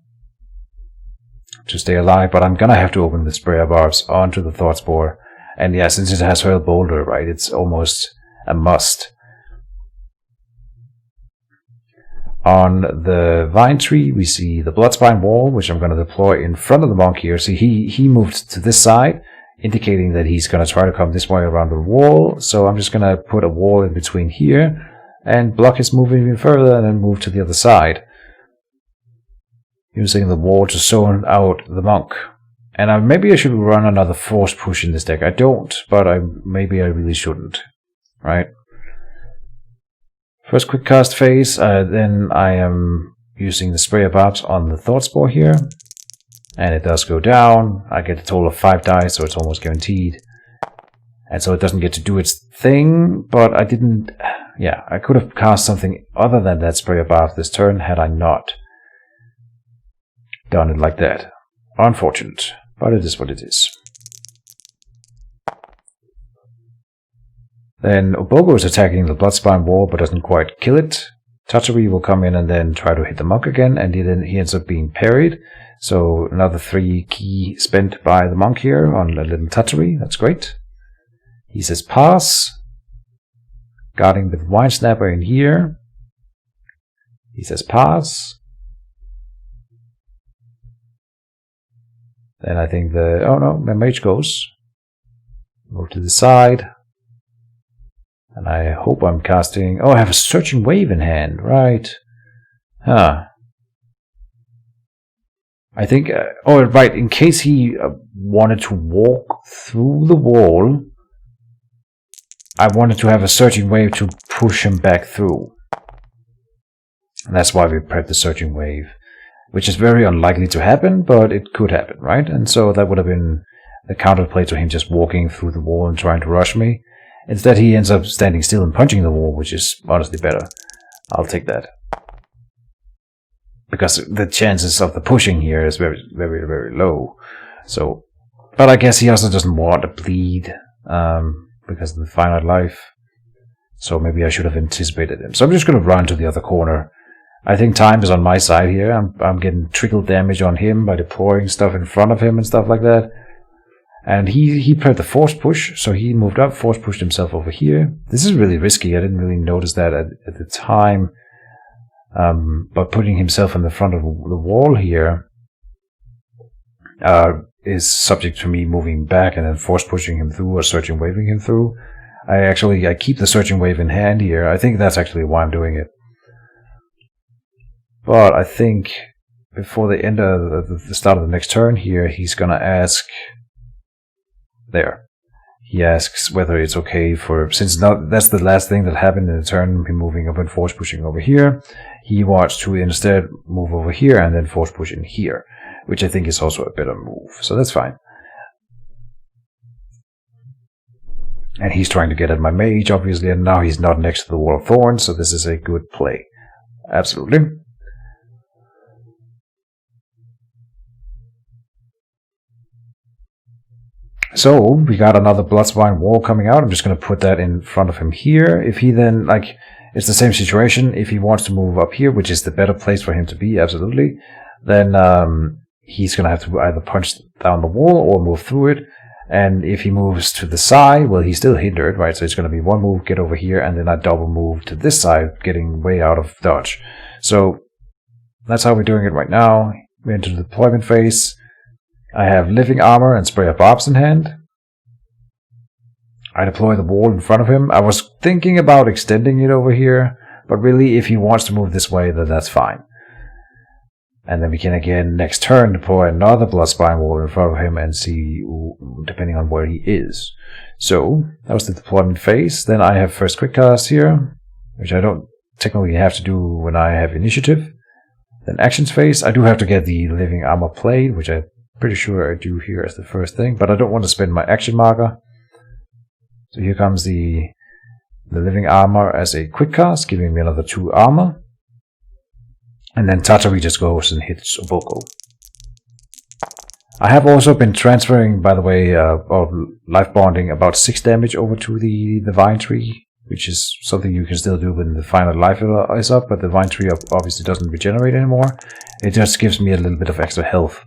to stay alive, but I'm gonna have to open the Sprayer Barbs onto the Thought Spore. And yeah, since it has Hurl Boulder, right, it's almost a must. On the Vine Tree, we see the Bloodspine Wall, which I'm going to deploy in front of the monk here. So he moved to this side, indicating that he's going to try to come this way around the wall. So I'm just going to put a wall in between here and block his move even further, and then move to the other side, using the wall to zone out the monk. And maybe I should run another Force Push in this deck. I don't, but maybe I really shouldn't, right? First quick cast phase, then I am using the Sprayer Barbs on the Thought Spore here. And it does go down. I get a total of 5 dice, so it's almost guaranteed. And so it doesn't get to do its thing, but I didn't... Yeah, I could have cast something other than that Sprayer Barb this turn had I not done it like that. Unfortunate, but it is what it is. Then Obogo is attacking the Bloodspine Wall, but doesn't quite kill it. Tatari will come in and then try to hit the monk again, and then he ends up being parried. So another 3 ki spent by the monk here on a little Tatari. That's great. He says pass. Guarding with Wine Snapper in here. He says pass. Then I think oh no, my mage goes. Move to the side. And I hope I'm casting... Oh, I have a Searching Wave in hand, right. Huh. I think... oh, right, in case he wanted to walk through the wall, I wanted to have a Searching Wave to push him back through. And that's why we prepped the Searching Wave. Which is very unlikely to happen, but it could happen, right? And so that would have been the counterplay to him just walking through the wall and trying to rush me. Instead, he ends up standing still and punching the wall, which is honestly better. I'll take that. Because the chances of the pushing here is very, very, very low. So, but I guess he also doesn't want to bleed because of the finite life. So maybe I should have anticipated him. So I'm just going to run to the other corner. I think time is on my side here. I'm getting trickle damage on him by deploying stuff in front of him and stuff like that. And he played the force push, so he moved up, force pushed himself over here. This is really risky. I didn't really notice that at the time. But putting himself in the front of the wall here is subject to me moving back and then force pushing him through or searching waving him through. I keep the searching wave in hand here. I think that's actually why I'm doing it. But I think before the end of the start of the next turn here, he's gonna ask... There. He asks whether it's okay for... Since that's the last thing that happened in the turn, him moving up and force pushing over here. He wants to instead move over here and then force push in here. Which I think is also a better move. So that's fine. And he's trying to get at my mage, obviously. And now he's not next to the Wall of Thorns. So this is a good play. Absolutely. So, we got another Bloodspine wall coming out. I'm just going to put that in front of him here. If he then, it's the same situation. If he wants to move up here, which is the better place for him to be, absolutely, then he's going to have to either punch down the wall or move through it. And if he moves to the side, well, he's still hindered, right? So it's going to be one move, get over here, and then I double move to this side, getting way out of dodge. So, that's how we're doing it right now. We're into the deployment phase. I have Living Armor and Spray of Barbs in hand. I deploy the wall in front of him. I was thinking about extending it over here, but really if he wants to move this way, then that's fine. And then we can again next turn deploy another Bloodspine wall in front of him and see, depending on where he is. So, that was the deployment phase. Then I have first quick cast here, which I don't technically have to do when I have initiative. Then actions phase. I do have to get the Living Armor played, which I'm pretty sure I do here as the first thing, but I don't want to spend my action marker. So here comes the Living Armor as a quick cast, giving me another 2 armor. And then Tatari just goes and hits Oboko. I have also been transferring, by the way, or life bonding about 6 damage over to the Vine Tree, which is something you can still do when the final life is up, but the Vine Tree obviously doesn't regenerate anymore. It just gives me a little bit of extra health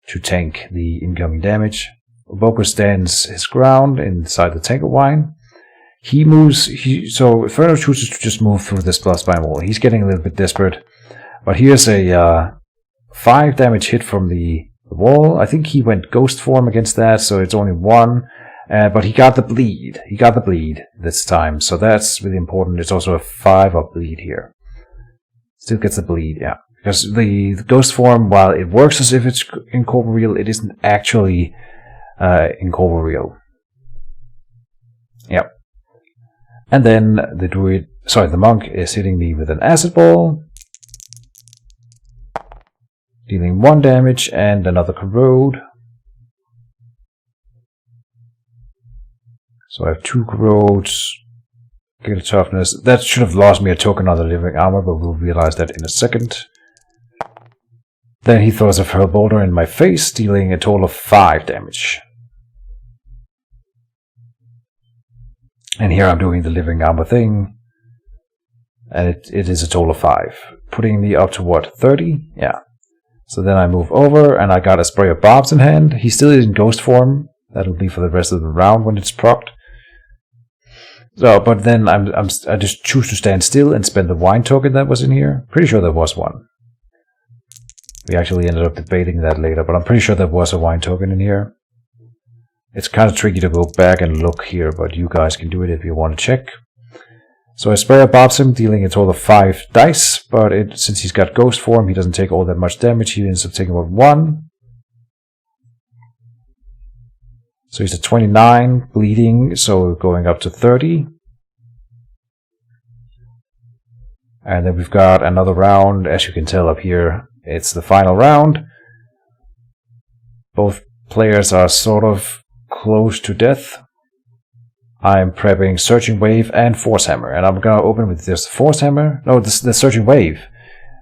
to tank the incoming damage. Oboko stands his ground inside the Tank of Wine. He moves, so Inferno chooses to just move through this Bloodspine wall. He's getting a little bit desperate. But here's a 5 damage hit from the wall. I think he went Ghost form against that, so it's only 1. But he got the bleed. He got the bleed this time, so that's really important. It's also a 5 up bleed here. Still gets the bleed, yeah. Because the Ghost form, while it works as if it's incorporeal, it isn't actually incorporeal. Yep. And then the monk is hitting me with an acid ball, dealing 1 damage and another corrode. So I have 2 corrodes. Get a toughness. That should have lost me a token on the Living Armor, but we'll realize that in a second. Then he throws a Furl Boulder in my face, dealing a total of 5 damage. And here I'm doing the Living Armor thing. And it is a total of 5. Putting me up to what, 30? Yeah. So then I move over, and I got a spray of barbs in hand. He's still in ghost form. That'll be for the rest of the round when it's procced. So, but then I just choose to stand still and spend the wine token that was in here. Pretty sure there was one. We actually ended up debating that later, but I'm pretty sure there was a wine token in here. It's kind of tricky to go back and look here, but you guys can do it if you want to check. So I spray bobs him, dealing a total of 5 dice, but since he's got ghost form, he doesn't take all that much damage. He ends up taking about 1. So he's at 29, bleeding, so going up to 30. And then we've got another round, as you can tell up here. It's the final round. Both players are sort of close to death. I'm prepping Searching Wave and Force Hammer, and I'm gonna open with this Force Hammer. No, the Searching Wave,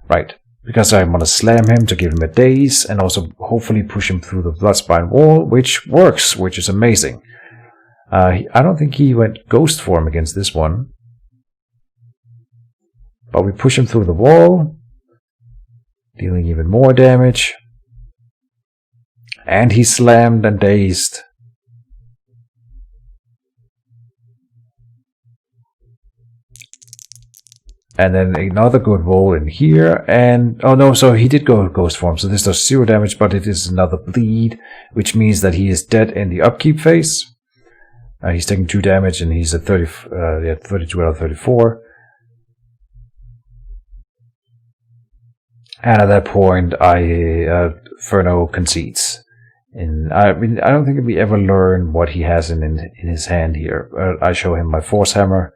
right? Because I want to slam him to give him a daze, and also hopefully push him through the Bloodspine wall, which works, which is amazing. I don't think he went ghost form against this one, but we push him through the wall, dealing even more damage, and he's slammed and dazed. And then another good roll in here, and oh no, so he did go ghost form, so this does 0 damage, but it is another bleed, which means that he is dead in the upkeep phase. He's taking 2 damage, and he's at 32 out of 34. And at that point, Furno concedes. And I don't think we ever learn what he has in his hand here. I show him my Force Hammer,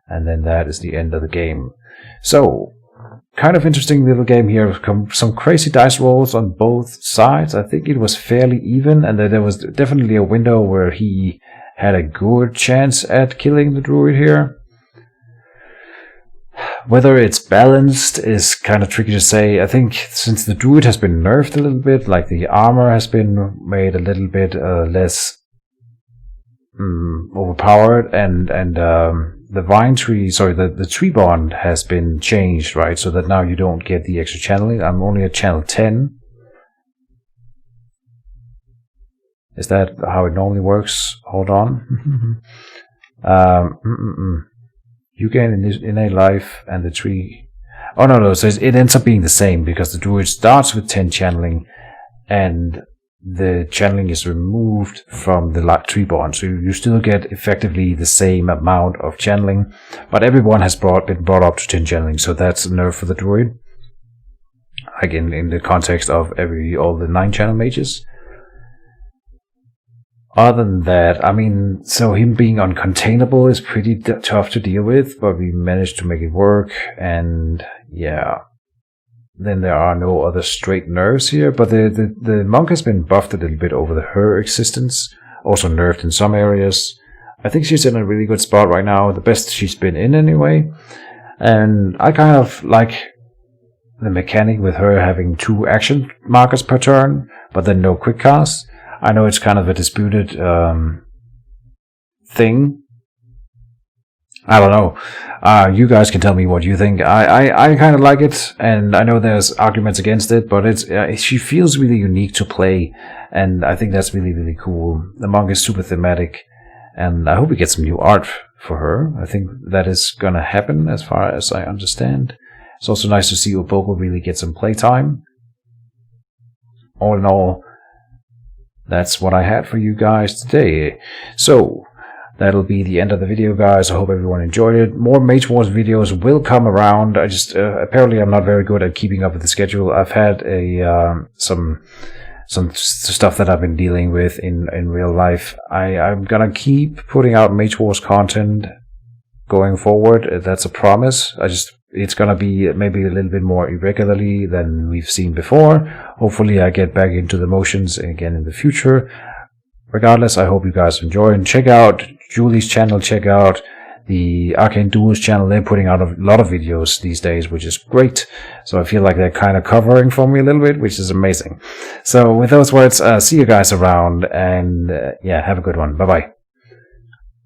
and then that is the end of the game. So, kind of interesting little game here. Some crazy dice rolls on both sides. I think it was fairly even, and that there was definitely a window where he had a good chance at killing the Druid here. Whether it's balanced is kind of tricky to say. I think since the Druid has been nerfed a little bit, like the armor has been made a little bit less overpowered, and the the tree bond has been changed, right? So that now you don't get the extra channeling. I'm only at channel 10. Is that how it normally works? Hold on. You gain innate life, and the tree... Oh, no, so it ends up being the same, because the Druid starts with 10 channeling, and the channeling is removed from the tree bond, so you still get effectively the same amount of channeling, but everyone has been brought up to 10 channeling, so that's a nerf for the Druid. Again, in the context of all the 9 channel mages. Other than that, I mean, so him being uncontainable is pretty tough to deal with, but we managed to make it work, and yeah. Then there are no other straight nerfs here, but the monk has been buffed a little bit over her existence, also nerfed in some areas. I think she's in a really good spot right now, the best she's been in anyway, and I kind of like the mechanic with her having 2 action markers per turn, but then no quick cast. I know it's kind of a disputed thing. I don't know. You guys can tell me what you think. I kind of like it, and I know there's arguments against it, but she feels really unique to play, and I think that's really, really cool. The monk is super thematic, and I hope we get some new art for her. I think that is gonna happen, as far as I understand. It's also nice to see Uboko really get some playtime. All in all, that's what I had for you guys today. So, that'll be the end of the video, guys. I hope everyone enjoyed it. More Mage Wars videos will come around. I just, apparently I'm not very good at keeping up with the schedule. I've had some stuff that I've been dealing with in real life. I'm gonna keep putting out Mage Wars content going forward. That's a promise. It's gonna be maybe a little bit more irregularly than we've seen before. Hopefully I get back into the motions again in the future. Regardless, I hope you guys enjoy, and check out Julie's channel, check out the Arcane Duels channel. They're putting out a lot of videos these days, which is great. So I feel like they're kind of covering for me a little bit, which is amazing. So with those words, see you guys around, and yeah, have a good one. Bye-bye.